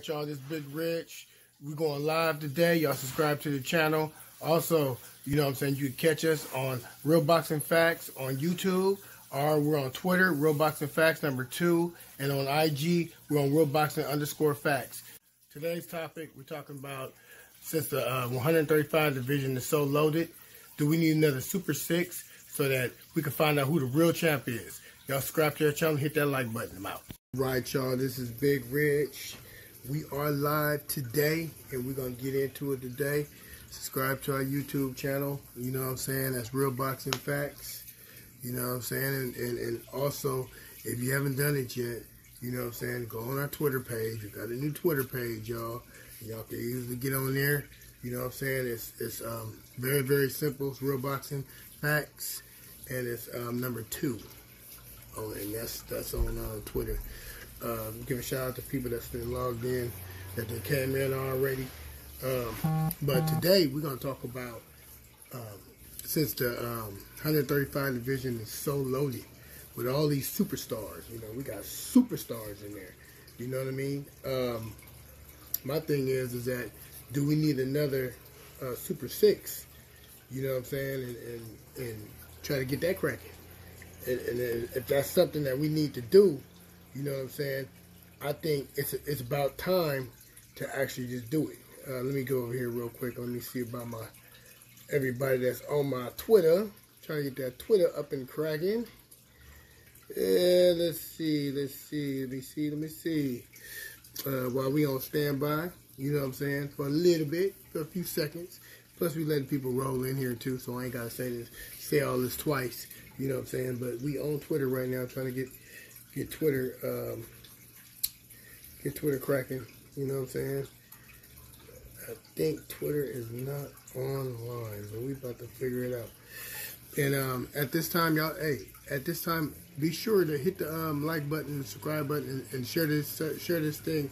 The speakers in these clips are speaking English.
Y'all, this Big Rich. We're going live today. Y'all subscribe to the channel. Also, you know what I'm saying, you can catch us on Real Boxing Facts on YouTube, or we're on Twitter, Real Boxing Facts #2, and on IG, we're on Real Boxing _Facts. Today's topic, we're talking about, since the 135 division is so loaded, do we need another Super 6 so that we can find out who the real champ is? Y'all subscribe to our channel, hit that like button. I'm out. Right, y'all, this is Big Rich. We are live today, and we're going to get into it today. Subscribe to our YouTube channel, you know what I'm saying? That's Real Boxing Facts, you know what I'm saying? And also, if you haven't done it yet, you know what I'm saying, go on our Twitter page. We got a new Twitter page, y'all. Y'all can easily get on there, you know what I'm saying? It's very, very simple. It's Real Boxing Facts, and it's #2. Oh, and that's on Twitter. Give a shout out to people that's been logged in, that they came in already. But today we're going to talk about, since the 135 division is so loaded with all these superstars, you know, we got superstars in there. You know what I mean? My thing is that, do we need another Super 6? You know what I'm saying? And try to get that cracking. And if that's something that we need to do, you know what I'm saying, I think it's about time to actually just do it. Let me go over here real quick. Let me see about everybody that's on my Twitter. Trying to get that Twitter up and cracking. Yeah, let's see. While we on standby, you know what I'm saying, for a little bit, for a few seconds. Plus we letting people roll in here too, so I ain't gotta say all this twice. You know what I'm saying? But we on Twitter right now, trying to get Twitter cracking. You know what I'm saying? I think Twitter is not online, but we about to figure it out. And at this time, y'all, be sure to hit the like button, the subscribe button, and share this thing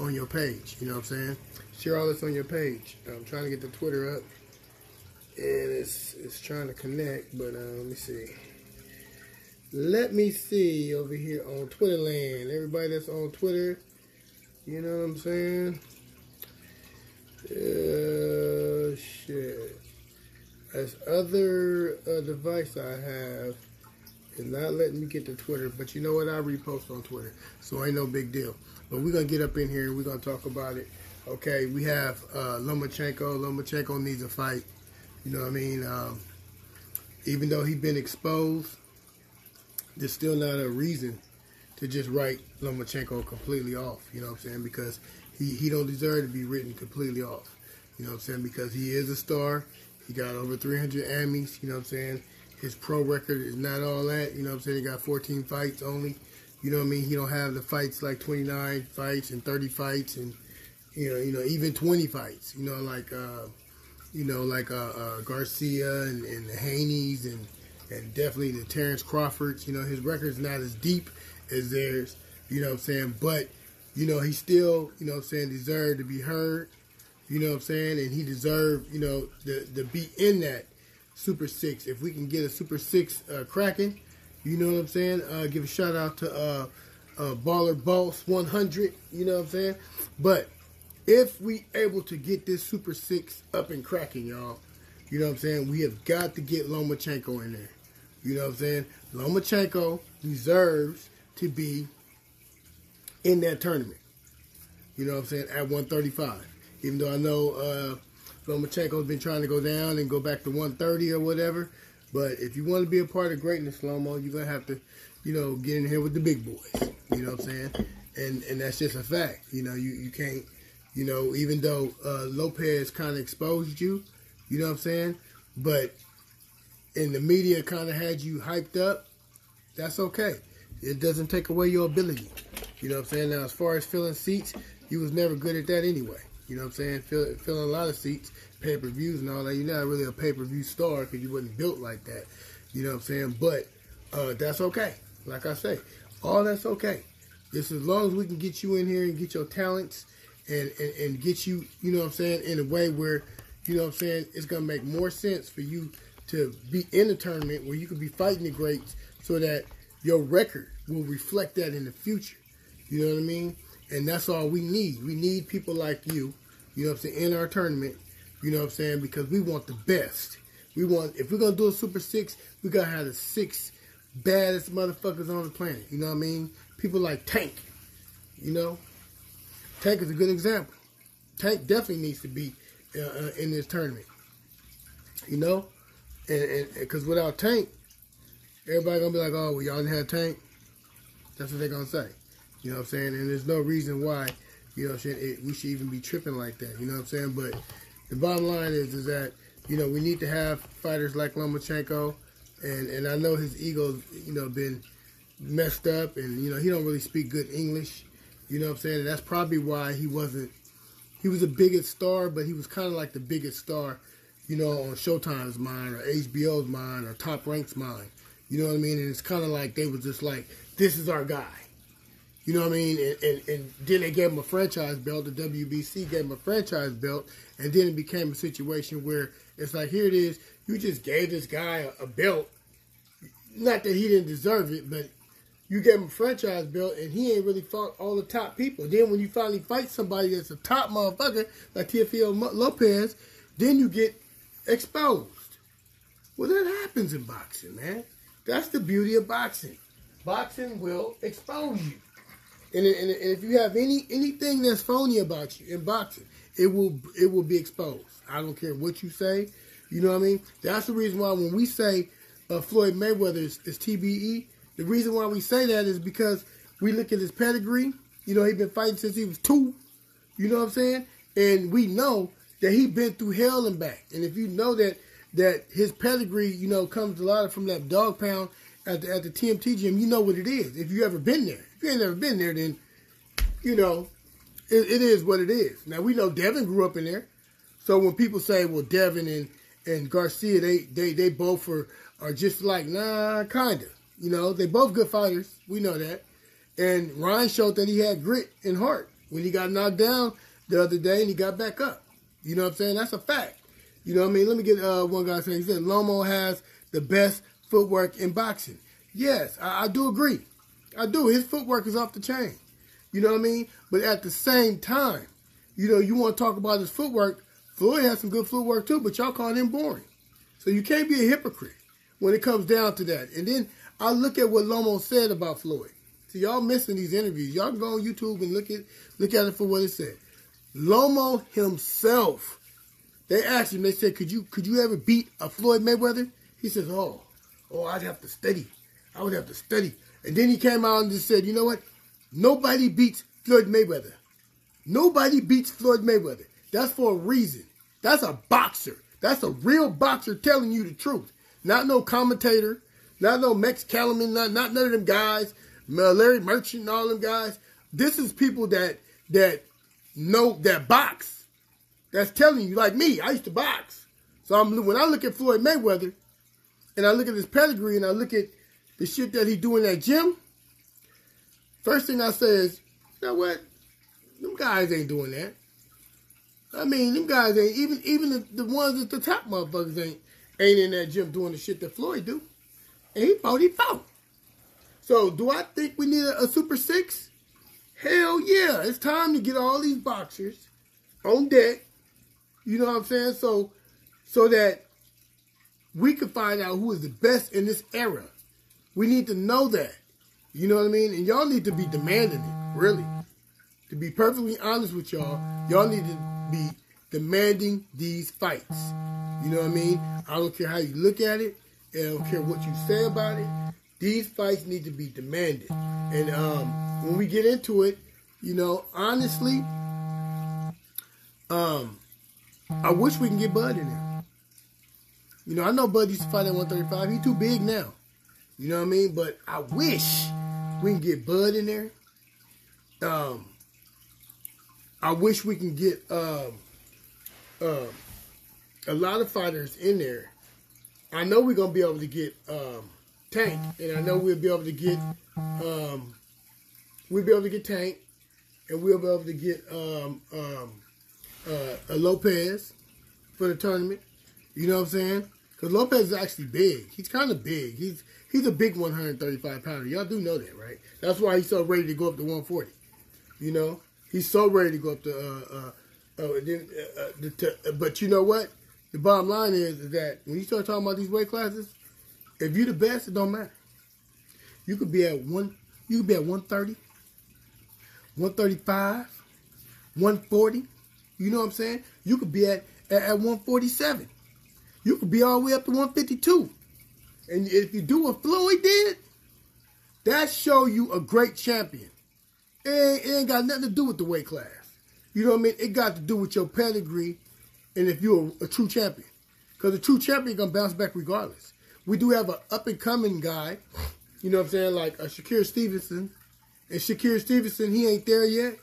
on your page. You know what I'm saying? Share all this on your page. I'm trying to get the Twitter up, and it's trying to connect, but let me see. Let me see over here on Twitter land. Everybody that's on Twitter, you know what I'm saying? Shit. This other device I have is not letting me get to Twitter, but you know what? I repost on Twitter, so ain't no big deal. But we're going to get up in here and we're going to talk about it. Okay, we have Lomachenko. Lomachenko needs a fight. You know what I mean? Even though he's been exposed, there's still not a reason to just write Lomachenko completely off, you know what I'm saying? Because he don't deserve to be written completely off, you know what I'm saying? Because he is a star. He got over 300 Emmys, you know what I'm saying? His pro record is not all that, you know what I'm saying? He got 14 fights only, you know what I mean? He don't have the fights like 29 fights and 30 fights and, you know, even 20 fights, you know, like Garcia and the Haney's and definitely the Terrence Crawfords. You know, his record's not as deep as theirs, you know what I'm saying? But, you know, he still, you know what I'm saying, deserved to be heard, you know what I'm saying? And he deserved, you know, to be in that Super 6. If we can get a Super 6 cracking, you know what I'm saying? Give a shout out to Baller Boss 100, you know what I'm saying? But if we able to get this Super 6 up and cracking, y'all, you know what I'm saying, we have got to get Lomachenko in there. You know what I'm saying? Lomachenko deserves to be in that tournament. You know what I'm saying? At 135. Even though I know Lomachenko's been trying to go down and go back to 130 or whatever. But if you want to be a part of greatness, Lomo, you're going to have to, you know, get in here with the big boys. You know what I'm saying? And that's just a fact. You know, you can't, you know, even though Lopez kind of exposed you, you know what I'm saying? But and the media kind of had you hyped up, that's okay. It doesn't take away your ability. You know what I'm saying? Now, as far as filling seats, you was never good at that anyway. You know what I'm saying? Filling a lot of seats, pay-per-views and all that. You're not really a pay-per-view star because you wasn't built like that. You know what I'm saying? But that's okay. Like I say, all that's okay. Just as long as we can get you in here and get your talents and get you, you know what I'm saying, in a way where, you know what I'm saying, it's going to make more sense for you to be in a tournament where you could be fighting the greats so that your record will reflect that in the future. You know what I mean? And that's all we need. We need people like you know what I'm saying, in our tournament, you know what I'm saying, because we want the best. We want, if we're going to do a Super 6, we got to have the 6 baddest motherfuckers on the planet, you know what I mean? People like Tank, you know? Tank is a good example. Tank definitely needs to be in this tournament, you know? And because without Tank, everybody going to be like, oh, well, y'all didn't have Tank? That's what they're going to say, you know what I'm saying? And there's no reason why, you know what I'm saying, we should even be tripping like that, you know what I'm saying? But the bottom line is that, you know, we need to have fighters like Lomachenko, and I know his ego's, you know, been messed up, and, you know, he don't really speak good English, you know what I'm saying? And that's probably why he was the biggest star, but he was kind of like the biggest star, you know, on Showtime's mind, or HBO's mind, or Top Rank's mind, you know what I mean? And it's kind of like they was just like, this is our guy. You know what I mean? And then they gave him a franchise belt. The WBC gave him a franchise belt. And then it became a situation where it's like, here it is. You just gave this guy a belt. Not that he didn't deserve it, but you gave him a franchise belt, and he ain't really fought all the top people. Then when you finally fight somebody that's a top motherfucker, like Teofimo Lopez, then you get exposed. Well, that happens in boxing, man. That's the beauty of boxing. Boxing will expose you. And if you have anything that's phony about you in boxing, it will be exposed. I don't care what you say. You know what I mean? That's the reason why when we say Floyd Mayweather is TBE, the reason why we say that is because we look at his pedigree. You know, he's been fighting since he was 2. You know what I'm saying? And we know that he's been through hell and back. And if you know that his pedigree, you know, comes a lot from that dog pound at the TMT gym, you know what it is. If you ever been there. If you ain't never been there, then, you know, it is what it is. Now, we know Devin grew up in there. So when people say, well, Devin and Garcia, they both are just like, nah, kind of. You know, they both good fighters. We know that. And Ryan showed that he had grit and heart when he got knocked down the other day and he got back up. You know what I'm saying? That's a fact. You know what I mean? Let me get one guy saying, he said, Lomo has the best footwork in boxing. Yes, I do agree. I do. His footwork is off the chain. You know what I mean? But at the same time, you know, you want to talk about his footwork. Floyd has some good footwork too, but y'all call him boring. So you can't be a hypocrite when it comes down to that. And then I look at what Lomo said about Floyd. So y'all missing these interviews. Y'all can go on YouTube and look at it for what it said. Lomo himself, they asked him, they said, could you ever beat a Floyd Mayweather? He says, oh, I'd have to study. I would have to study. And then he came out and just said, you know what? Nobody beats Floyd Mayweather. Nobody beats Floyd Mayweather. That's for a reason. That's a boxer. That's a real boxer telling you the truth. Not no commentator. Not no Max Kellerman. Not none of them guys. Larry Merchant and all them guys. This is people that know, that box. That's telling you, like me, I used to box. So when I look at Floyd Mayweather, and I look at his pedigree, and I look at the shit that he do in that gym, first thing I say is, you know what? Them guys ain't doing that. I mean, them guys ain't, even the ones at the top motherfuckers ain't in that gym doing the shit that Floyd do. And he fought. So, do I think we need a Super 6? Hell yeah. It's time to get all these boxers on deck. You know what I'm saying? So that we can find out who is the best in this era. We need to know that. You know what I mean? And y'all need to be demanding it, really. To be perfectly honest with y'all need to be demanding these fights. You know what I mean? I don't care how you look at it. I don't care what you say about it. These fights need to be demanded. And when we get into it, you know, honestly, I wish we can get Bud in there. You know, I know Bud used to fight at 135. He's too big now. You know what I mean? But I wish we can get Bud in there. I wish we can get a lot of fighters in there. I know we're gonna be able to get Tank, and I know we'll be able to get Tank, and we'll be able to get a Lopez for the tournament. You know what I'm saying? Because Lopez is actually big. He's kind of big. He's a big 135 pounder. Y'all do know that, right? That's why he's so ready to go up to 140. You know, he's so ready to go up but you know what? The bottom line is that when you start talking about these weight classes, if you're the best, it don't matter. You could be at 130, 135, 140. You know what I'm saying? You could be at 147. You could be all the way up to 152. And if you do what Floyd did, that show you a great champion. It ain't got nothing to do with the weight class. You know what I mean? It got to do with your pedigree and if you're a true champion. Because a true champion going to bounce back regardless. We do have an up-and-coming guy, you know what I'm saying, like Shakur Stevenson. And Shakur Stevenson, he ain't there yet.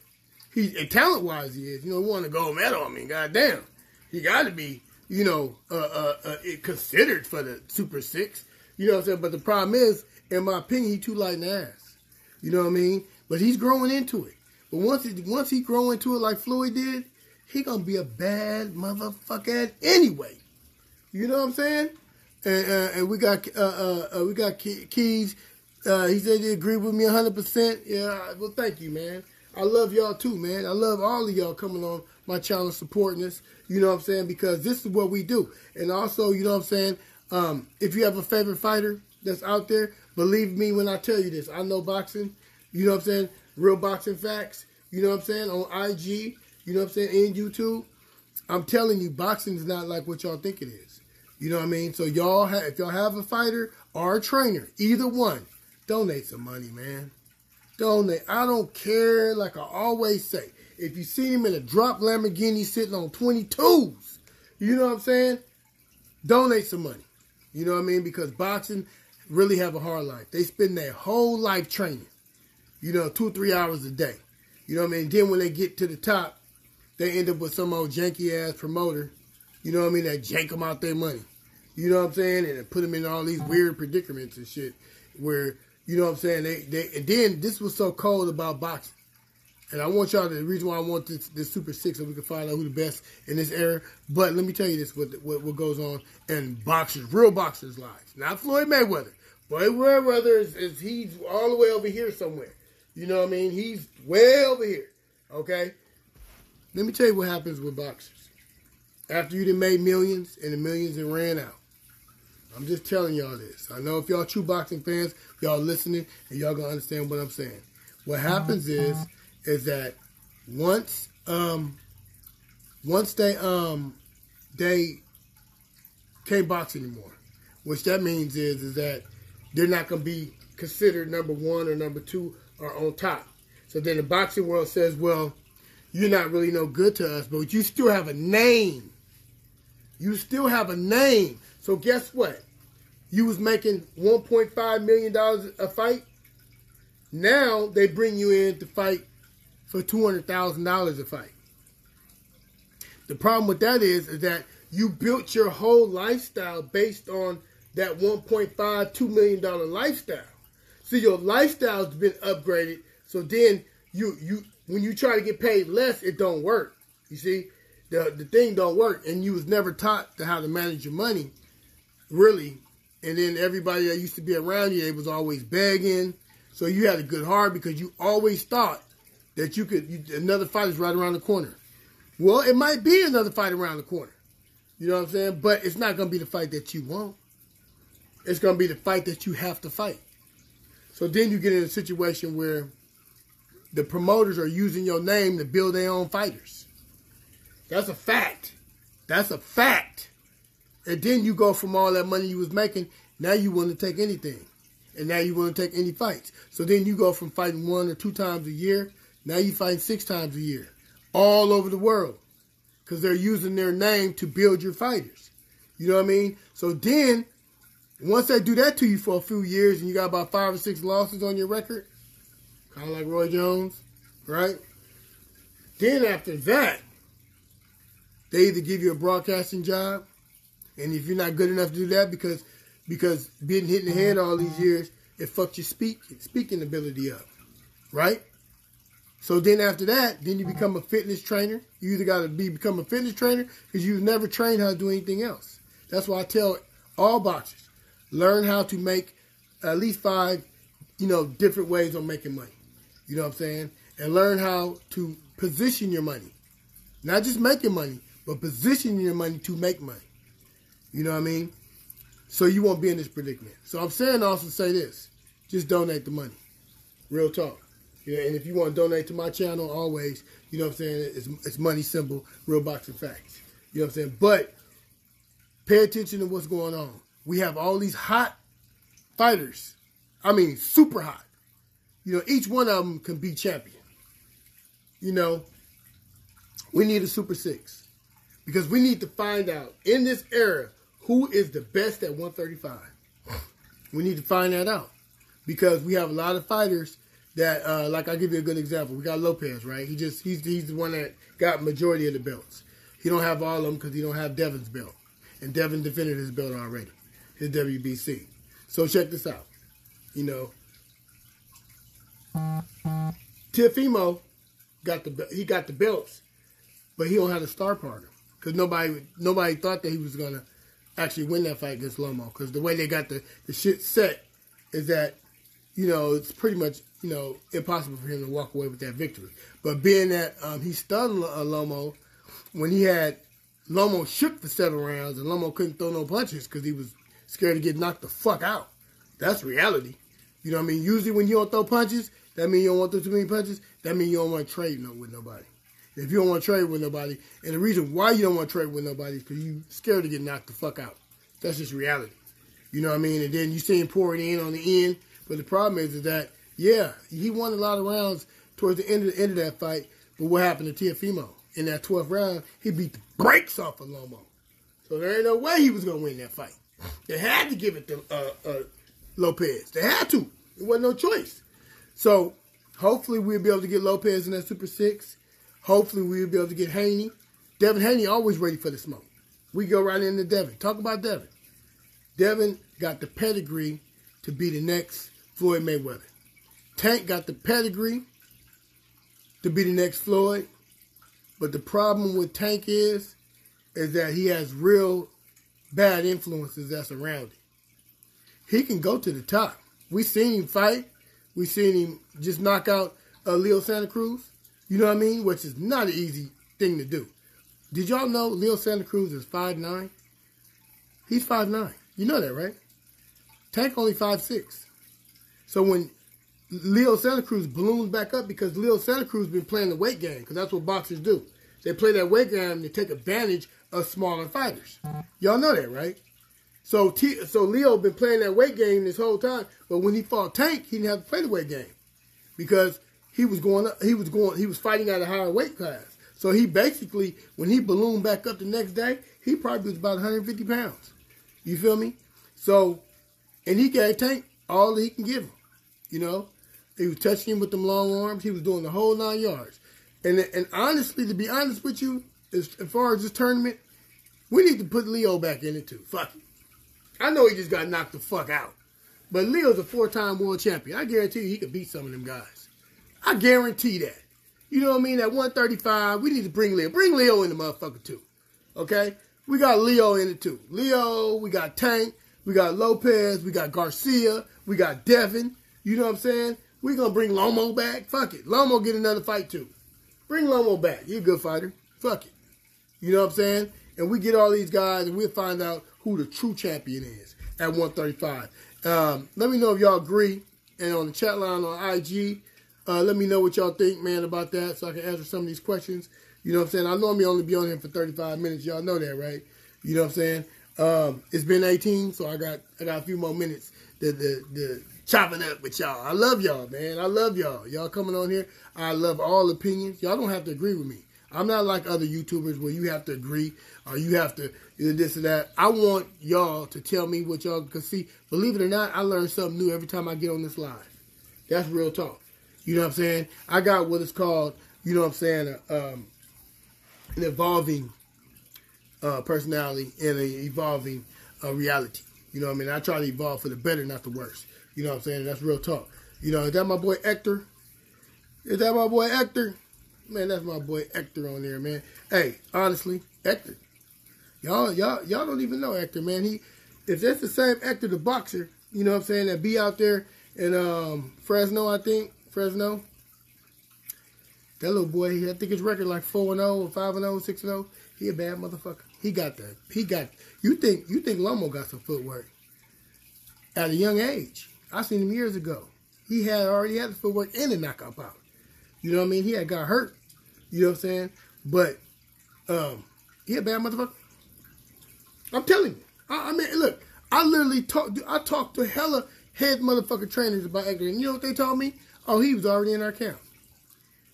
Talent-wise, he is. You know, he won a gold medal. I mean, goddamn. He got to be, you know, considered for the Super Six. You know what I'm saying? But the problem is, in my opinion, he too light in the ass. You know what I mean? But he's growing into it. But once he grow into it like Floyd did, he gonna be a bad motherfucker anyway. You know what I'm saying? And we got Keys. He said he agreed with me 100%. Yeah, well, thank you, man. I love y'all too, man. I love all of y'all coming on my channel supporting us. You know what I'm saying? Because this is what we do. And also, you know what I'm saying? If you have a favorite fighter that's out there, believe me when I tell you this. I know boxing. You know what I'm saying? Real Boxing Facts. You know what I'm saying? On IG. You know what I'm saying? In YouTube. I'm telling you, boxing is not like what y'all think it is. You know what I mean? So if y'all have a fighter or a trainer, either one, donate some money, man. Donate. I don't care. Like I always say, if you see him in a drop Lamborghini sitting on 22s, you know what I'm saying? Donate some money. You know what I mean? Because boxing really have a hard life. They spend their whole life training. You know, 2 or 3 hours a day. You know what I mean? Then when they get to the top, they end up with some old janky-ass promoter, you know what I mean, that jank them out their money. You know what I'm saying? And put them in all these weird predicaments and shit where, you know what I'm saying, and then this was so cold about boxing. And I want y'all, the reason why I want this Super Six so we can find out who the best in this era. But let me tell you this, what goes on in boxers, real boxers' lives. Not Floyd Mayweather. Floyd Mayweather is he's all the way over here somewhere. You know what I mean? He's way over here. Okay? Let me tell you what happens with boxers. After you done made millions and the millions and ran out. I'm just telling y'all this. I know if y'all true boxing fans, y'all listening and y'all gonna understand what I'm saying. What happens is that once they can't box anymore, which that means is that they're not gonna be considered number one or number two or on top. So then the boxing world says, well, you're not really no good to us, but you still have a name. You still have a name. So guess what? You was making $1.5 million a fight. Now they bring you in to fight for $200,000 a fight. The problem with that is that you built your whole lifestyle based on that $1.5, $2 million lifestyle. So your lifestyle's been upgraded. So then when you try to get paid less, it don't work. You see, the thing don't work, and you was never taught how to manage your money, really. And then everybody that used to be around you, they was always begging. So you had a good heart because you always thought that another fight is right around the corner. Well, it might be another fight around the corner. You know what I'm saying? But it's not going to be the fight that you want. It's going to be the fight that you have to fight. So then you get in a situation where the promoters are using your name to build their own fighters. That's a fact. That's a fact. And then you go from all that money you was making, now you want to take anything. And now you want to take any fights. So then you go from fighting 1 or 2 times a year, now you fight 6 times a year. All over the world. Because they're using their name to build your fighters. You know what I mean? So then, once they do that to you for a few years and you got about 5 or 6 losses on your record, kind of like Roy Jones, right? Then after that, they either give you a broadcasting job, and if you're not good enough to do that because being hit in the head all these years, it fucked your speaking ability up, right? So then after that, then you become a fitness trainer. You either got to become a fitness trainer because you've never trained how to do anything else. That's why I tell all boxers, learn how to make at least 5, different ways of making money. You know what I'm saying? and learn how to position your money. Not just making money, but positioning your money to make money. You know what I mean? So you won't be in this predicament. So I'm saying also say this. Just donate the money. Real talk. Yeah, and if you want to donate to my channel, always, you know what I'm saying, it's money simple, Real Boxing Facts. You know what I'm saying? But pay attention to what's going on. We have all these hot fighters. I mean, super hot. You know, each one of them can be champion. You know, we need a Super 6. Because we need to find out, in this era, who is the best at 135. We need to find that out. Because we have a lot of fighters that, like I'll give you a good example. We got Lopez, right? He's the one that got majority of the belts. He don't have all of them because he don't have Devin's belt. And Devin defended his belt already, his WBC. So check this out. You know, Teofimo got the belts, but he don't have the star partner because nobody thought that he was gonna actually win that fight against Lomo because the way they got the shit set is that, you know, it's pretty much, you know, impossible for him to walk away with that victory. But being that he stunned Lomo when he had Lomo shook for 7 rounds and Lomo couldn't throw no punches because he was scared to get knocked the fuck out. That's reality. You know what I mean? Usually when you don't throw punches, that means you don't want to throw too many punches. That means you don't want to trade with nobody. If you don't want to trade with nobody, and the reason why you don't want to trade with nobody is because you're scared to get knocked the fuck out. That's just reality. You know what I mean? And then you see him pour it in on the end. But the problem is that, yeah, he won a lot of rounds towards the end of that fight. But what happened to Teofimo? In that 12th round, he beat the brakes off of Lomo. So there ain't no way he was going to win that fight. They had to give it to Lopez. They had to. There wasn't no choice. So hopefully we'll be able to get Lopez in that Super 6. Hopefully we'll be able to get Haney. Devin Haney always ready for the smoke. We go right into Devin. Talk about Devin. Devin got the pedigree to be the next Floyd Mayweather. Tank got the pedigree to be the next Floyd. But the problem with Tank is that he has real bad influences that's around him. He can go to the top. We seen him fight. We seen him just knock out Leo Santa Cruz. You know what I mean? Which is not an easy thing to do. Did y'all know Leo Santa Cruz is 5'9"? He's 5'9". You know that, right? Tank only 5'6". So when Leo Santa Cruz balloons back up, because Leo Santa Cruz been playing the weight game, because that's what boxers do. They play that weight game to take advantage of smaller fighters. Y'all know that, right? So Leo been playing that weight game this whole time, but when he fought Tank, he didn't have to play the weight game because he was going up. He was fighting at a higher weight class. So he basically, when he ballooned back up the next day, he probably was about 150 pounds. You feel me? So, and he gave Tank all that he can give him. You know, he was touching him with them long arms. He was doing the whole 9 yards. And honestly, to be honest with you, as far as this tournament, we need to put Leo back in it too. Fuck it. I know he just got knocked the fuck out. But Leo's a 4-time world champion. I guarantee you he could beat some of them guys. I guarantee that. You know what I mean? At 135, we need to bring Leo. Bring Leo in the motherfucker too. Okay? We got Leo in it too. Leo, we got Tank, we got Lopez, we got Garcia, we got Devin. You know what I'm saying? We're going to bring Lomo back. Fuck it. Lomo get another fight too. Bring Lomo back. He's a good fighter. Fuck it. You know what I'm saying? And we get all these guys and we'll find out who the true champion is at 135. Let me know if y'all agree. And on the chat line on IG, let me know what y'all think, man, about that so I can answer some of these questions. You know what I'm saying? I normally only be on here for 35 minutes. Y'all know that, right? You know what I'm saying? It's been 18, so I got a few more minutes to chop it up with y'all. I love y'all, man. I love y'all. Y'all coming on here. I love all opinions. Y'all don't have to agree with me. I'm not like other YouTubers where you have to agree or you have to do this or that. I want y'all to tell me what y'all can see. Believe it or not, I learn something new every time I get on this live. That's real talk. You know what I'm saying? I got what is called, you know what I'm saying, an evolving personality and an evolving reality. You know what I mean? I try to evolve for the better, not the worse. You know what I'm saying? That's real talk. You know, is that my boy Hector? Is that my boy Hector? Man, that's my boy Hector on there, man. Hey, honestly, Hector. Y'all don't even know Hector, man. If that's the same Hector, the boxer, you know what I'm saying, that be out there in Fresno, I think. Fresno. That little boy, I think his record like 4-0 or 5-0, 6-0. He a bad motherfucker. He got that. You think Lomo got some footwork at a young age. I seen him years ago. He already had the footwork and the knockout power. You know what I mean? He had got hurt. You know what I'm saying? But he a bad motherfucker. I'm telling you. I mean, look, I literally talked to hella head motherfucker trainers about Hector, and you know what they told me? Oh, he was already in our camp.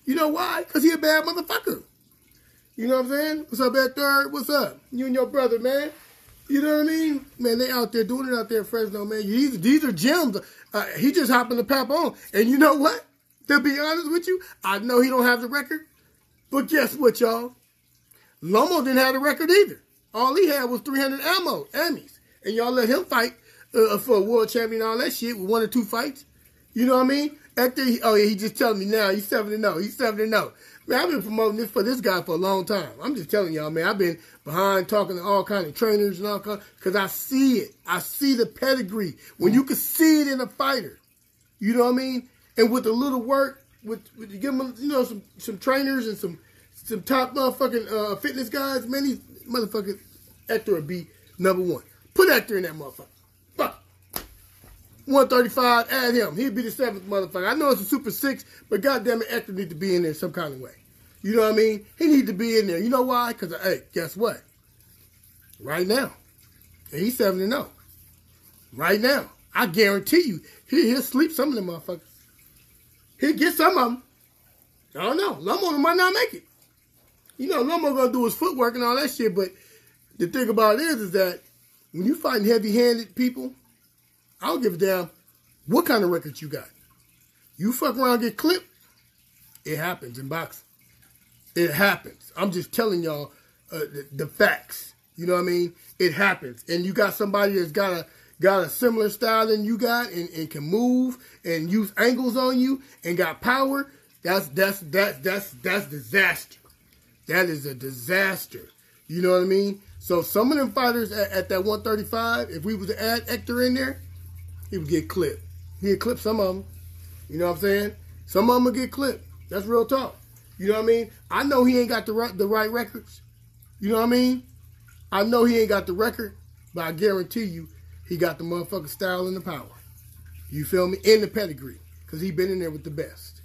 You know why? Because he a bad motherfucker. You know what I'm saying? What's up, Hector? What's up? You and your brother, man. You know what I mean? Man, they out there doing it out there in Fresno, man. These are gems. He just happened to pop on. And you know what? To be honest with you, I know he don't have the record. But guess what, y'all? Lomo didn't have the record either. All he had was 300 Emmys. And y'all let him fight for a world champion and all that shit with 1 or 2 fights. You know what I mean? Hector, he just telling me now he's 7-0. He's 7-0. Man, I've been promoting this for this guy for a long time. I'm just telling y'all, man. I've been behind talking to all kind of trainers and all kind, because I see it. I see the pedigree. When you can see it in a fighter. You know what I mean? And with a little work, with you give him, you know, some trainers and some top motherfucking fitness guys, man, these motherfuckers, Hector would be #1. Put Hector in that motherfucker. Fuck. 135, add him. He'd be the 7th motherfucker. I know it's a Super 6, but goddamn it, Hector need to be in there some kind of way. You know what I mean? He need to be in there. You know why? Because, hey, guess what? Right now, he's 7-0. Right now, I guarantee you, he'll sleep some of them motherfuckers. He'll get some of them. I don't know. Lomo might not make it. You know, Lomo gonna do his footwork and all that shit, but the thing about it is that when you fighting heavy-handed people, I don't give a damn what kind of record you got. You fuck around and get clipped, it happens in boxing. It happens. I'm just telling y'all the facts. You know what I mean? It happens. And you got somebody that's got a similar style than you got and can move and use angles on you and got power. That's disaster. That is a disaster. You know what I mean? So some of them fighters at that 135, if we was to add Hector in there, he would get clipped. He'd clip some of them. You know what I'm saying? Some of them would get clipped. That's real talk. You know what I mean? I know he ain't got the right records. You know what I mean? I know he ain't got the record, but I guarantee you he got the motherfucking style and the power. You feel me? And the pedigree. Because he been in there with the best.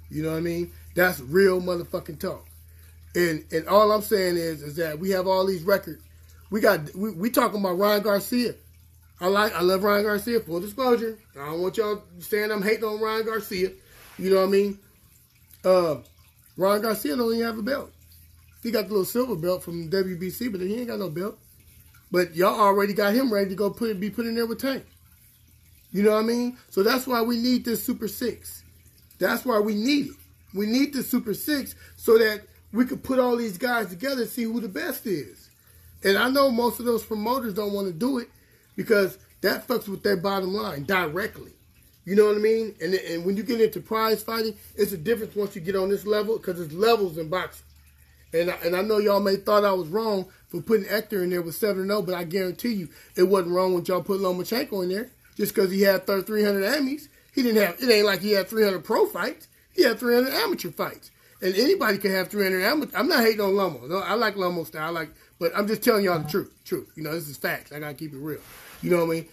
You know what I mean? That's real motherfucking talk. And all I'm saying is that we have all these records. We talking about Ryan Garcia. I love Ryan Garcia, full disclosure. I don't want y'all saying I'm hating on Ryan Garcia. You know what I mean? Ryan Garcia don't even have a belt. He got the little silver belt from WBC, but he ain't got no belt. But y'all already got him ready to go be put in there with Tank. You know what I mean? So that's why we need this Super 6. That's why we need it. We need the Super 6 so that we could put all these guys together and see who the best is. And I know most of those promoters don't want to do it because that fucks with their bottom line directly. You know what I mean? And when you get into prize fighting, it's a difference once you get on this level because there's levels in boxing. And I know y'all may thought I was wrong for putting Hector in there with 7-0, but I guarantee you it wasn't wrong when y'all put Lomachenko in there just because he had 300 Emmys. He didn't have, it ain't like he had 300 pro fights. He had 300 amateur fights. And anybody can have 300 amateur. I'm not hating on Lomo. No, I like Lomo style. But I'm just telling y'all the truth. You know, this is facts. I got to keep it real. You know what I mean?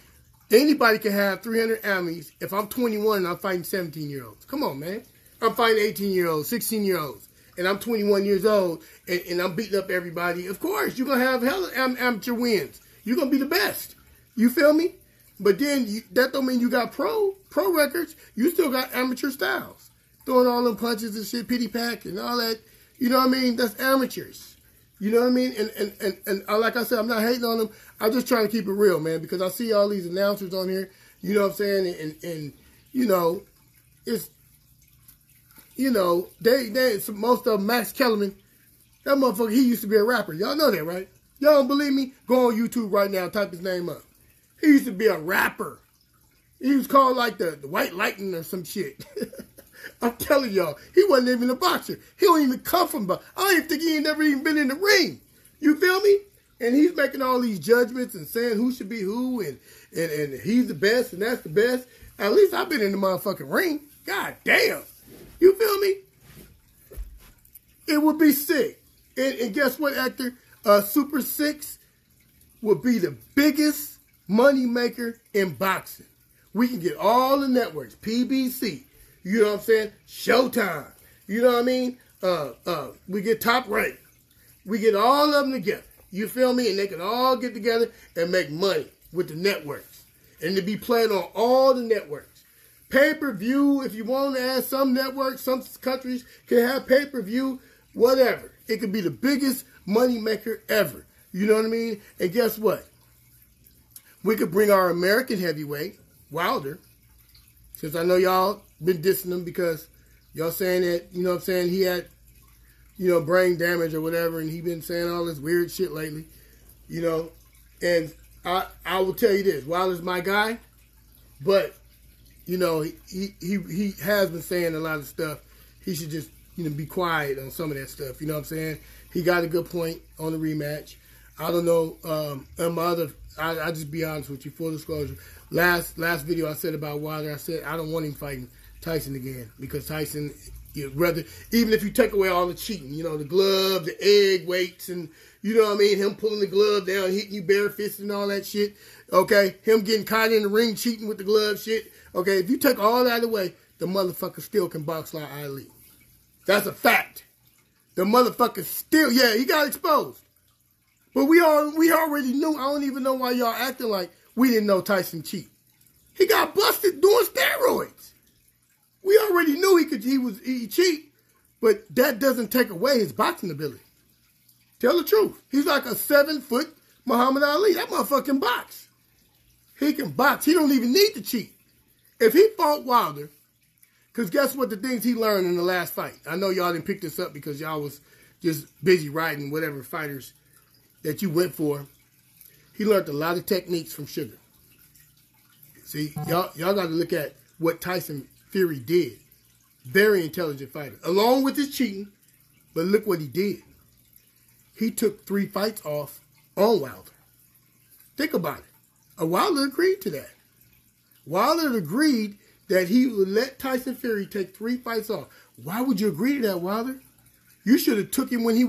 Anybody can have 300 Emmys if I'm 21 and I'm fighting 17-year-olds. Come on, man. I'm fighting 18-year-olds, 16-year-olds. And I'm 21 years old, and I'm beating up everybody. Of course, you're going to have hella amateur wins. You're going to be the best. You feel me? But then that don't mean you got pro records. You still got amateur styles. Throwing all them punches and shit, pity pack and all that. You know what I mean? That's amateurs. You know what I mean? And like I said, I'm not hating on them. I'm just trying to keep it real, man, because I see all these announcers on here. You know what I'm saying? And you know, it's, you know, most of them, Max Kellerman, that motherfucker, he used to be a rapper. Y'all know that, right? Y'all don't believe me? Go on YouTube right now, type his name up. He used to be a rapper. He was called like the White Lightning or some shit. I'm telling y'all, he wasn't even a boxer. He don't even come from boxing. I don't even think he ain't never even been in the ring. You feel me? And he's making all these judgments and saying who should be who and he's the best and that's the best. At least I've been in the motherfucking ring. God damn. You feel me? It would be sick. And guess what, Hector? Super 6 would be the biggest money maker in boxing. We can get all the networks, PBC, you know what I'm saying? Showtime, you know what I mean? We get Top Rank. We get all of them together. You feel me? And they can all get together and make money with the networks. And to be played on all the networks. Pay-per-view, if you want to add some networks, some countries can have pay-per-view, whatever. It could be the biggest money maker ever. You know what I mean? And guess what? We could bring our American heavyweight, Wilder, since I know y'all been dissing him because y'all saying that, you know what I'm saying, he had, you know, brain damage or whatever, and he been saying all this weird shit lately, you know. And I will tell you this, Wilder's my guy, but, you know, he has been saying a lot of stuff. He should just, you know, be quiet on some of that stuff, you know what I'm saying? He got a good point on the rematch. I don't know, I just be honest with you, full disclosure. Last video I said about Wilder, I said I don't want him fighting Tyson again because Tyson, rather, even if you take away all the cheating, you know, the glove, the egg weights, and you know what I mean, him pulling the glove down, hitting you bare fisted and all that shit, okay, him getting caught in the ring cheating with the glove shit, okay, if you take all that away, the motherfucker still can box like Ali. That's a fact. The motherfucker still, yeah, he got exposed. But we already knew. I don't even know why y'all acting like we didn't know Tyson cheat. He got busted doing steroids. We already knew he cheat, but that doesn't take away his boxing ability. Tell the truth. He's like a 7-foot Muhammad Ali. That motherfucker can box. He can box. He don't even need to cheat. If he fought Wilder, because guess what the things he learned in the last fight? I know y'all didn't pick this up because y'all was just busy riding whatever fighters that you went for. He learned a lot of techniques from Sugar. See, y'all got to look at what Tyson Fury did. Very intelligent fighter. Along with his cheating, but look what he did. He took 3 fights off on Wilder. Think about it. Wilder agreed to that. Wilder agreed that he would let Tyson Fury take 3 fights off. Why would you agree to that, Wilder? You should have took him when he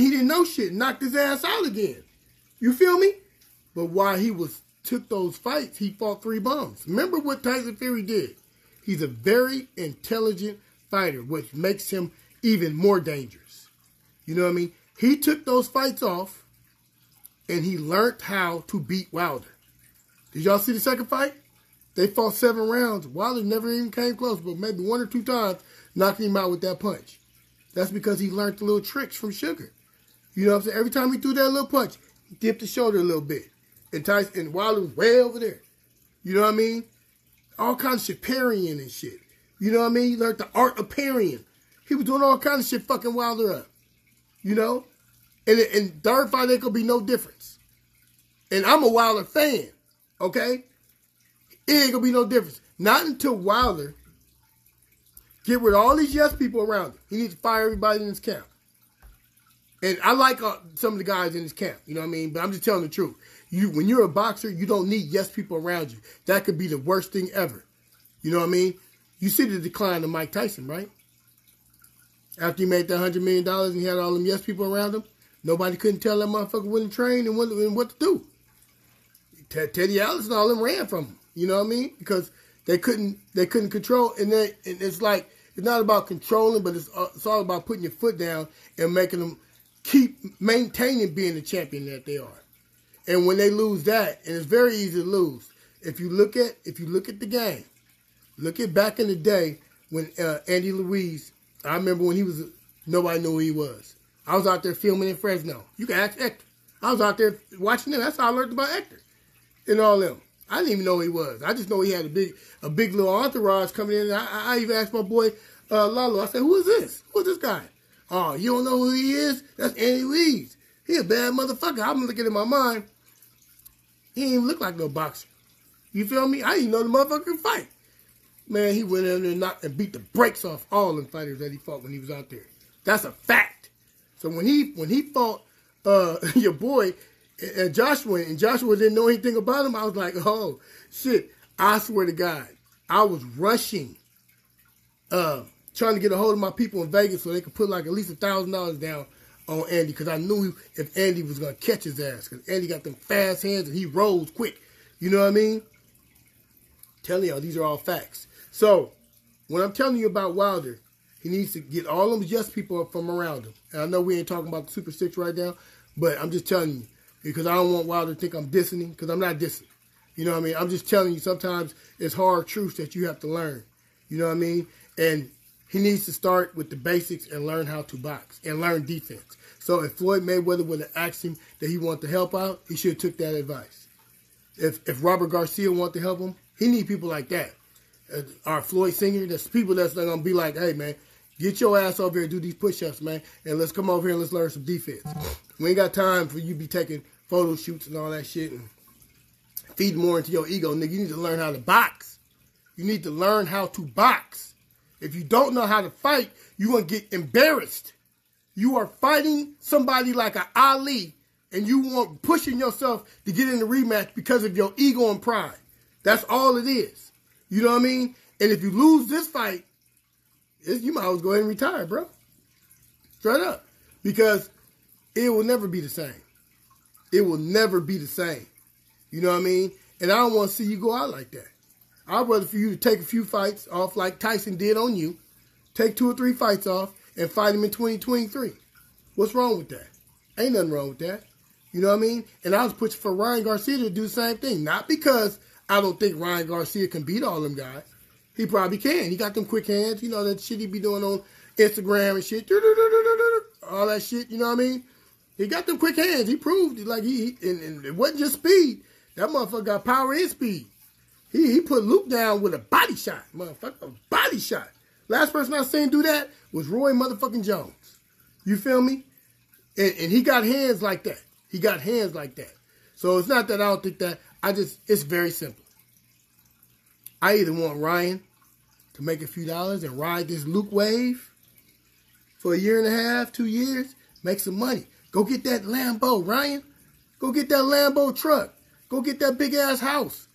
didn't know shit, knocked his ass out again. You feel me? But while he took those fights, he fought 3 bums. Remember what Tyson Fury did? He's a very intelligent fighter, which makes him even more dangerous. You know what I mean? He took those fights off, and he learned how to beat Wilder. Did y'all see the second fight? They fought 7 rounds. Wilder never even came close, but maybe 1 or 2 times knocked him out with that punch. That's because he learned the little tricks from Sugar. You know what I'm saying? Every time he threw that little punch, he dipped his shoulder a little bit. And Wilder was way over there. You know what I mean? All kinds of shit, parrying and shit. You know what I mean? He learned the art of parrying. He was doing all kinds of shit fucking Wilder up. You know? And third fight, there could be no difference. And I'm a Wilder fan. Okay? It ain't gonna be no difference. Not until Wilder get rid of all these yes people around him. He needs to fire everybody in his camp. And I like some of the guys in his camp, you know what I mean? But I'm just telling the truth. When you're a boxer, you don't need yes people around you. That could be the worst thing ever. You know what I mean? You see the decline of Mike Tyson, right? After he made that $100 million and he had all them yes people around him, nobody couldn't tell that motherfucker when to train and what to do. Teddy Atlas and all them ran from him. You know what I mean? Because they couldn't control. And it's like, it's not about controlling, but it's all about putting your foot down and making them keep maintaining being the champion that they are. And when they lose that, and it's very easy to lose. If you look at the game, look at back in the day when Andy Ruiz, I remember when nobody knew who he was. I was out there filming in Fresno. You can ask Hector. I was out there watching him. That's how I learned about Hector and all them. I didn't even know who he was. I just know he had a big little entourage coming in. I even asked my boy Lalo. I said, "Who is this? Who is this guy?" "Oh, you don't know who he is? That's Andy Ruiz. He a bad motherfucker." I'm looking in my mind. He didn't even look like no boxer. You feel me? I didn't know the motherfucker could fight. Man, he went in there and beat the brakes off all them fighters that he fought when he was out there. That's a fact. So when he fought your boy Joshua, and Joshua didn't know anything about him, I was like, oh shit! I swear to God, I was rushing trying to get a hold of my people in Vegas so they could put like at least $1,000 down on Andy, because I knew if Andy was going to catch his ass, because Andy got them fast hands and he rolls quick. You know what I mean? Telling y'all, these are all facts. So, when I'm telling you about Wilder, he needs to get all them yes people from around him. And I know we ain't talking about the Super Six right now, but I'm just telling you, because I don't want Wilder to think I'm dissing him, because I'm not dissing. You know what I mean? I'm just telling you, sometimes it's hard truths that you have to learn. You know what I mean? And he needs to start with the basics and learn how to box and learn defense. So if Floyd Mayweather would have asked him that he wanted to help out, he should have took that advice. If Robert Garcia wanted to help him, he need people like that. Our Floyd Singer, there's people that's going to be like, hey, man, get your ass over here and do these push-ups, man, and let's come over here and let's learn some defense. We ain't got time for you to be taking photo shoots and all that shit and feeding more into your ego, nigga. You need to learn how to box. You need to learn how to box. If you don't know how to fight, you're going to get embarrassed. You are fighting somebody like an Ali, and you want pushing yourself to get in the rematch because of your ego and pride. That's all it is. You know what I mean? And if you lose this fight, you might as well go ahead and retire, bro. Straight up. Because it will never be the same. It will never be the same. You know what I mean? And I don't want to see you go out like that. I'd rather for you to take a few fights off like Tyson did on you. Take 2 or 3 fights off and fight him in 2023. What's wrong with that? Ain't nothing wrong with that. You know what I mean? And I was pushing for Ryan Garcia to do the same thing. Not because I don't think Ryan Garcia can beat all them guys. He probably can. He got them quick hands. You know, that shit he be doing on Instagram and shit. All that shit, you know what I mean? He got them quick hands. He proved it. Like, and it wasn't just speed. That motherfucker got power and speed. He put Luke down with a body shot. Motherfucker, a body shot. Last person I seen do that was Roy motherfucking Jones. You feel me? And he got hands like that. He got hands like that. So it's not that I don't think that. It's very simple. I either want Ryan to make a few dollars and ride this Luke wave for 1.5 years, 2 years, make some money. Go get that Lambo, Ryan. Go get that Lambo truck. Go get that big ass house.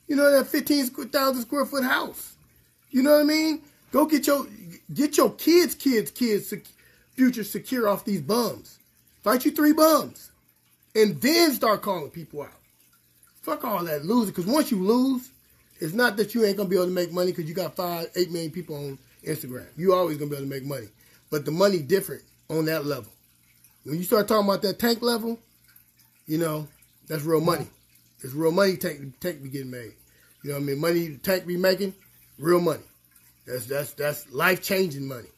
You know, that 15,000 square foot house. You know what I mean? Go get your kids' future secure off these bums. Fight you 3 bums. And then start calling people out. Fuck all that losing. Because once you lose, it's not that you ain't going to be able to make money because you got 8 million people on Instagram. You always going to be able to make money. But the money different on that level. When you start talking about that Tank level, you know, that's real money. It's real money Tank be getting made. You know what I mean? Money Tank be making, real money. That's life-changing money.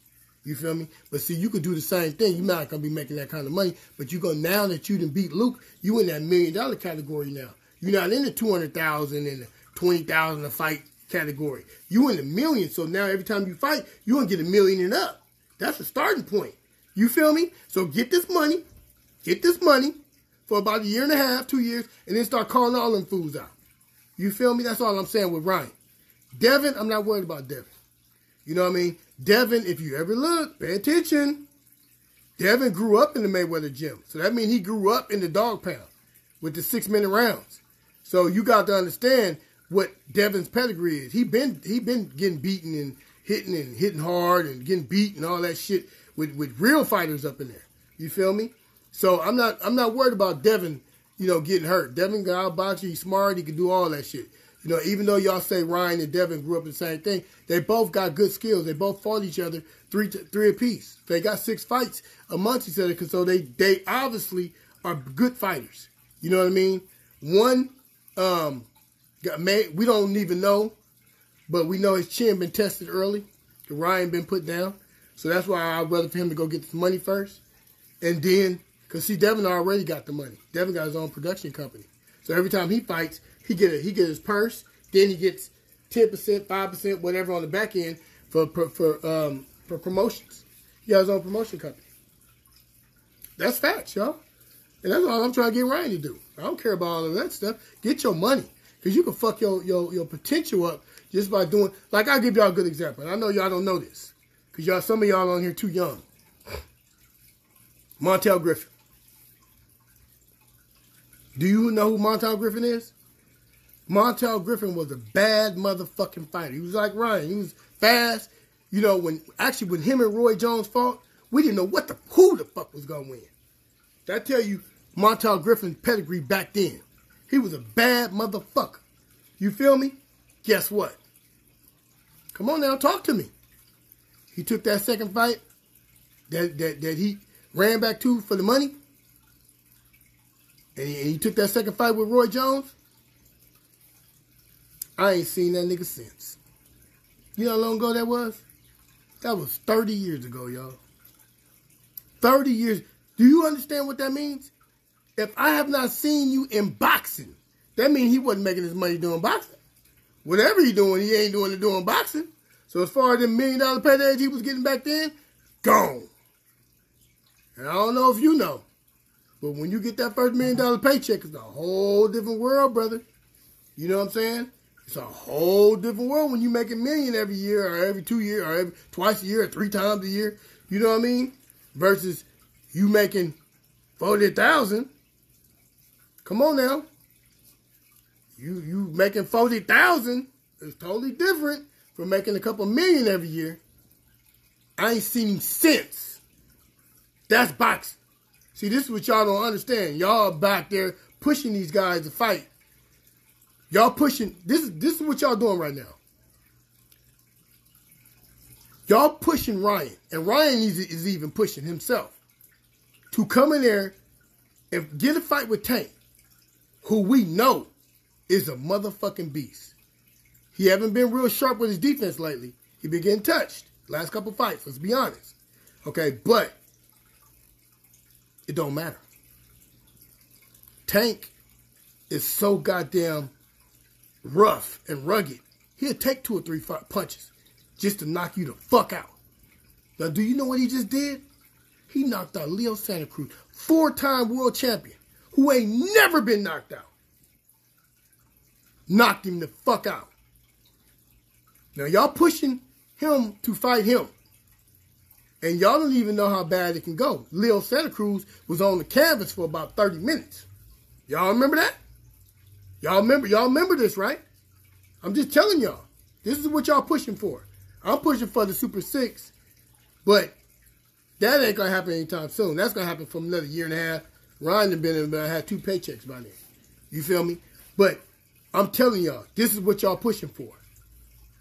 You feel me? But see, you could do the same thing. You're not going to be making that kind of money. But you go, now that you done beat Luke, you in that $1 million category now. You're not in the 200,000 and the 20,000 a fight category. You in the millions. So now every time you fight, you're going to get $1 million and up. That's the starting point. You feel me? So get this money for about 1.5 years, 2 years, and then start calling all them fools out. You feel me? That's all I'm saying with Ryan. Devin, I'm not worried about Devin. You know what I mean? Devin, if you ever look, pay attention. Devin grew up in the Mayweather gym. So that means he grew up in the dog pound with the 6-minute rounds. So you got to understand what Devin's pedigree is. He been getting beaten and hitting hard and getting beat and all that shit with real fighters up in there. You feel me? So I'm not worried about Devin, you know, getting hurt. Devin got outbox you. He's smart. He can do all that shit. You know, even though y'all say Ryan and Devin grew up in the same thing, they both got good skills. They both fought each other three apiece. They got 6 fights amongst each other, so they obviously are good fighters. You know what I mean? One got made. We don't even know, but we know his chin been tested early. Ryan been put down, so that's why I'd rather for him to go get this money first, and then because see, Devin already got the money. Devin got his own production company, so every time he fights, he get his purse. Then he gets 10%, 5%, whatever on the back end for promotions. He got his own promotion company. That's facts, y'all. And that's all I'm trying to get Ryan to do. I don't care about all of that stuff. Get your money. Because you can fuck your potential up just by doing... Like, I'll give y'all a good example. And I know y'all don't know this. Because some of y'all on here too young. Montel Griffin. Do you know who Montel Griffin is? Montel Griffin was a bad motherfucking fighter. He was like Ryan. He was fast. You know, when him and Roy Jones fought, we didn't know who the fuck was gonna win. That tell you Montel Griffin's pedigree back then. He was a bad motherfucker. You feel me? Guess what? Come on now, talk to me. He took that second fight that he ran back to for the money. And he took that second fight with Roy Jones. I ain't seen that nigga since. You know how long ago that was? That was 30 years ago, y'all. 30 years. Do you understand what that means? If I have not seen you in boxing, that means he wasn't making his money doing boxing. Whatever he doing, he ain't doing boxing. So as far as the $1 million paydays he was getting back then, gone. And I don't know if you know, but when you get that first $1 million paycheck, it's a whole different world, brother. You know what I'm saying? It's a whole different world when you make $1 million every year or every 2 years or twice a year or 3 times a year. You know what I mean? Versus you making 40,000. Come on now. You making 40,000 is totally different from making a couple million every year. I ain't seen him since. That's boxing. See, this is what y'all don't understand. Y'all back there pushing these guys to fight. Y'all pushing, this is what y'all doing right now. Y'all pushing Ryan, and Ryan is even pushing himself to come in there and get a fight with Tank, who we know is a motherfucking beast. He haven't been real sharp with his defense lately. He been getting touched last couple fights, let's be honest. Okay, but it don't matter. Tank is so goddamn rough and rugged. He'll take 2 or 3 punches just to knock you the fuck out. Now, do you know what he just did? He knocked out Leo Santa Cruz, 4-time world champion, who ain't never been knocked out. Knocked him the fuck out. Now, y'all pushing him to fight him. And y'all don't even know how bad it can go. Leo Santa Cruz was on the canvas for about 30 minutes. Y'all remember that? Y'all remember this, right? I'm just telling y'all. This is what y'all pushing for. I'm pushing for the Super 6, but that ain't going to happen anytime soon. That's going to happen from another year and a half. Ryan had been in, had 2 paychecks by then. You feel me? But I'm telling y'all, this is what y'all pushing for.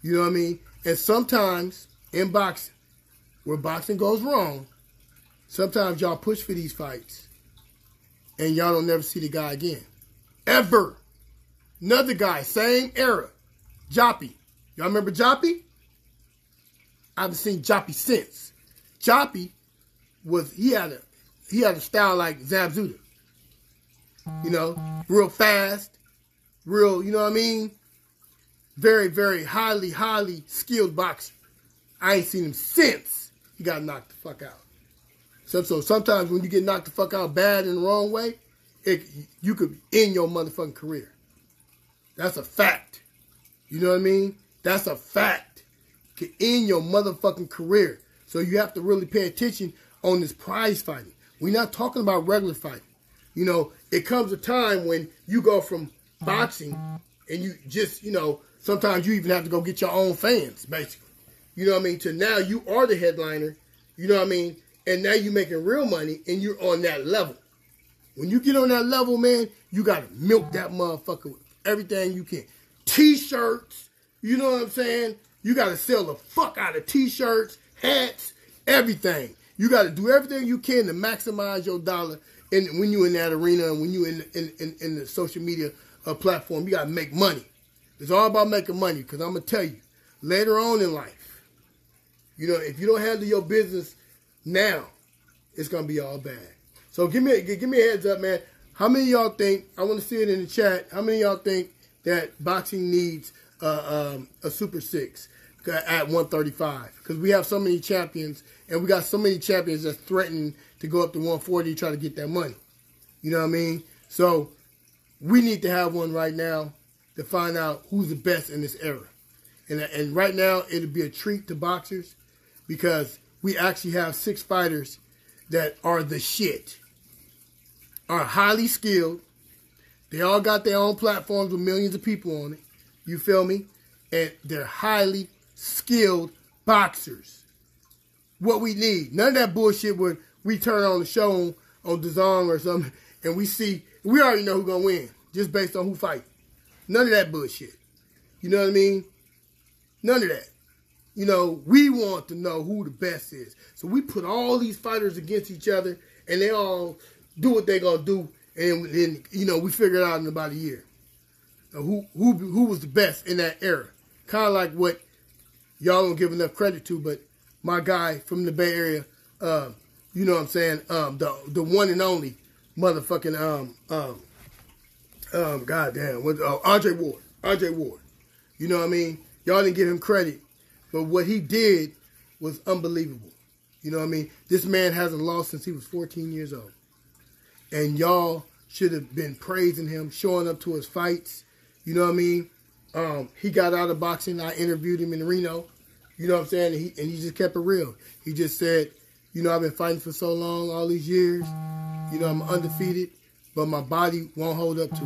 You know what I mean? And sometimes in boxing, where boxing goes wrong, sometimes y'all push for these fights and y'all don't never see the guy again. Ever. Another guy, same era. Joppy. Y'all remember Joppy? I haven't seen Joppy since. Joppy he had a style like Zabzuda. You know, real fast, real, you know what I mean? Very, very highly skilled boxer. I ain't seen him since he got knocked the fuck out. So sometimes when you get knocked the fuck out bad in the wrong way, you could end your motherfucking career. That's a fact. You know what I mean? That's a fact. Could end your motherfucking career. So you have to really pay attention on this prize fighting. We're not talking about regular fighting. You know, it comes a time when you go from boxing and you just, you know, sometimes you even have to go get your own fans, basically. You know what I mean? To now you are the headliner, you know what I mean? And now you're making real money and you're on that level. When you get on that level, man, you got to milk that motherfucker with everything you can. T-shirts, you know what I'm saying? You got to sell the fuck out of T-shirts, hats, everything. You got to do everything you can to maximize your dollar when you're in that arena and when you're in the social media platform. You got to make money. It's all about making money because I'm going to tell you, later on in life, you know, if you don't handle your business now, it's going to be all bad. So give me a heads up, man. How many of y'all think, I want to see it in the chat, how many of y'all think that boxing needs a Super 6 at 135? Because we have so many champions, and we got so many champions that's threatening to go up to 140 to try to get that money. You know what I mean? So we need to have one right now to find out who's the best in this era. And right now, it'll be a treat to boxers because we actually have 6 fighters that are the shit, are highly skilled. They all got their own platforms with millions of people on it. You feel me? And they're highly skilled boxers. What we need. None of that bullshit when we turn on the show on DAZN or something and we already know who's going to win just based on who fight. None of that bullshit. You know what I mean? None of that. You know, we want to know who the best is. So we put all these fighters against each other and they all do what they're going to do. And then, you know, we figure it out in about a year. Who was the best in that era. Kind of like what y'all don't give enough credit to, but my guy from the Bay Area, you know what I'm saying, the one and only motherfucking, goddamn, Andre Ward. Andre Ward. You know what I mean? Y'all didn't give him credit, but what he did was unbelievable. You know what I mean? This man hasn't lost since he was 14 years old. And y'all should have been praising him, showing up to his fights. You know what I mean? He got out of boxing. I interviewed him in Reno. You know what I'm saying? And he just kept it real. He just said, you know, I've been fighting for so long, all these years. You know, I'm undefeated, but my body won't hold up to it.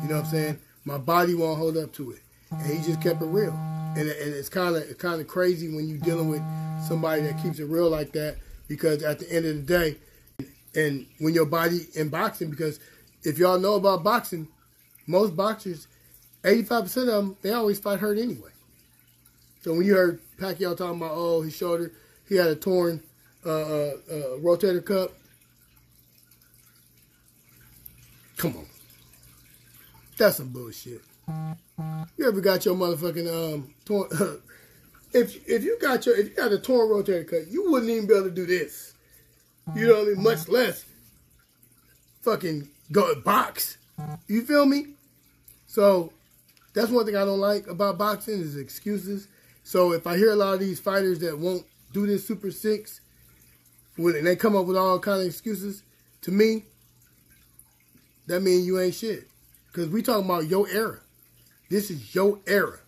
You know what I'm saying? My body won't hold up to it. And he just kept it real. And it's kind of crazy when you're dealing with somebody that keeps it real like that, because at the end of the day, and when your body in boxing, because if y'all know about boxing, most boxers, 85% of them, they always fight hurt anyway. So when you heard Pacquiao talking about, oh, his shoulder, he had a torn rotator cuff. Come on. That's some bullshit. You ever got your motherfucking torn if you got a torn rotator cuff, you wouldn't even be able to do this. You know what I mean? Much less fucking go box. You feel me? So that's one thing I don't like about boxing is excuses. So if I hear a lot of these fighters that won't do this Super 6, and they come up with all kind of excuses, to me, that means you ain't shit. Because we talking about your era. This is your era.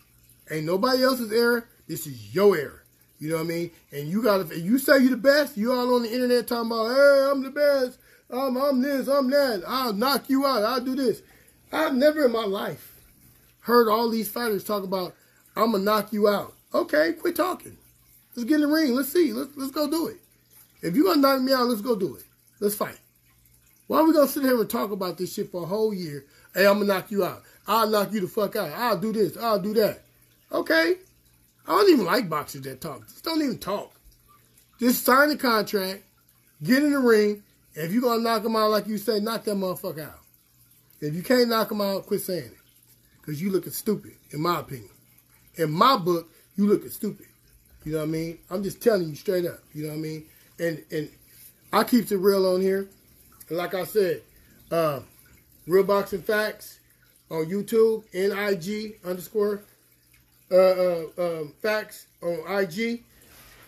Ain't nobody else's era. This is your era. You know what I mean? And you gotta, if you say you the best, you all on the internet talking about, hey, I'm the best. I'm this, I'm that. I'll knock you out. I'll do this. I've never in my life heard all these fighters talk about, I'm going to knock you out. Okay, quit talking. Let's get in the ring. Let's see. Let's go do it. If you're going to knock me out, let's go do it. Let's fight. Why are we going to sit here and talk about this shit for a whole year? Hey, I'm going to knock you out. I'll knock you the fuck out. I'll do this. I'll do that. Okay. I don't even like boxers that talk. Just don't even talk. Just sign the contract, get in the ring, and if you're going to knock them out like you say, knock that motherfucker out. If you can't knock them out, quit saying it. Because you looking stupid, in my opinion. In my book, you looking stupid. You know what I mean? I'm just telling you straight up. You know what I mean? And I keep it real on here. And like I said, Real Boxing Facts on YouTube, NIG _ facts on IG.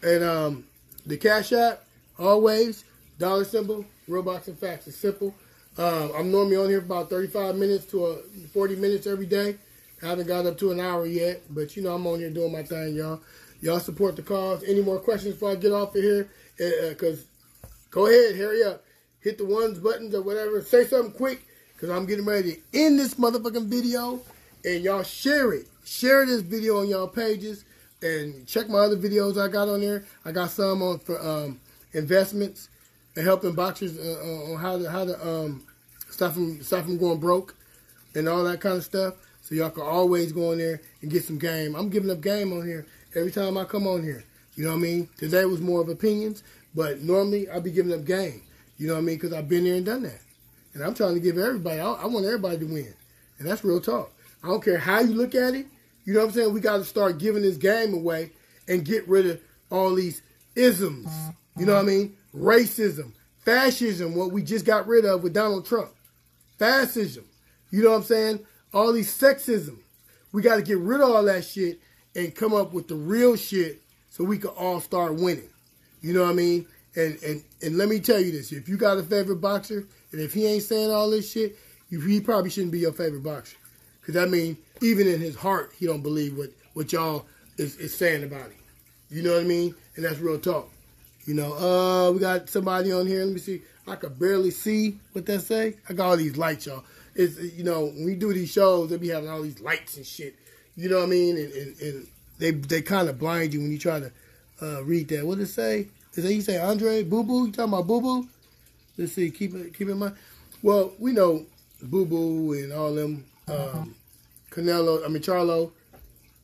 And the Cash App, always, $, Real Boxing Facts. It's simple. I'm normally on here for about 35 minutes to 40 minutes every day. I haven't got up to an hour yet, but you know I'm on here doing my thing, y'all. Y'all support the cause. Any more questions before I get off of here? Because go ahead, hurry up. Hit the ones, buttons, or whatever. Say something quick, because I'm getting ready to end this motherfucking video. And y'all share it. Share this video on y'all pages. And check my other videos I got on there. I got some on for investments and helping boxers on how to stop from going broke and all that kind of stuff. So y'all can always go on there and get some game. I'm giving up game on here every time I come on here. You know what I mean? Today was more of opinions, but normally I'll be giving up game. You know what I mean? Because I've been there and done that. And I'm trying to give everybody, I want everybody to win. And that's real talk. I don't care how you look at it. You know what I'm saying? We got to start giving this game away and get rid of all these isms. You know what I mean? Racism, fascism, what we just got rid of with Donald Trump. Fascism. You know what I'm saying? All these sexism. We got to get rid of all that shit and come up with the real shit so we can all start winning. You know what I mean? And let me tell you this. If you got a favorite boxer, and if he ain't saying all this shit, he probably shouldn't be your favorite boxer. Because that means even in his heart, he don't believe what y'all is saying about him. You know what I mean? And that's real talk. You know, we got somebody on here. Let me see. I could barely see what they say. I got all these lights, y'all. It's, you know, when we do these shows, they be having all these lights and shit. You know what I mean? And they kind of blind you when you try to read that. What does it say? Is that you say Andre Boo Boo? You talking about Boo Boo? Let's see. Keep in mind. Well, we know Boo Boo and all them. Charlo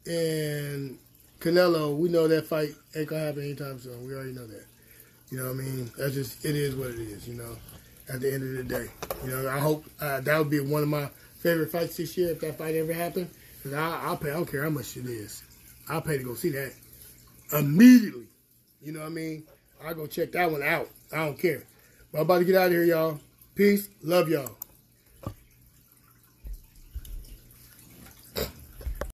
and Canelo. We know that fight ain't gonna happen anytime soon. We already know that. You know what I mean? That's just, it is what it is. You know, at the end of the day. You know, I hope that would be one of my favorite fights this year if that fight ever happened. Because I'll pay. I don't care how much it is. I'll pay to go see that immediately. You know what I mean? I'll go check that one out. I don't care. But I'm about to get out of here, y'all. Peace. Love y'all.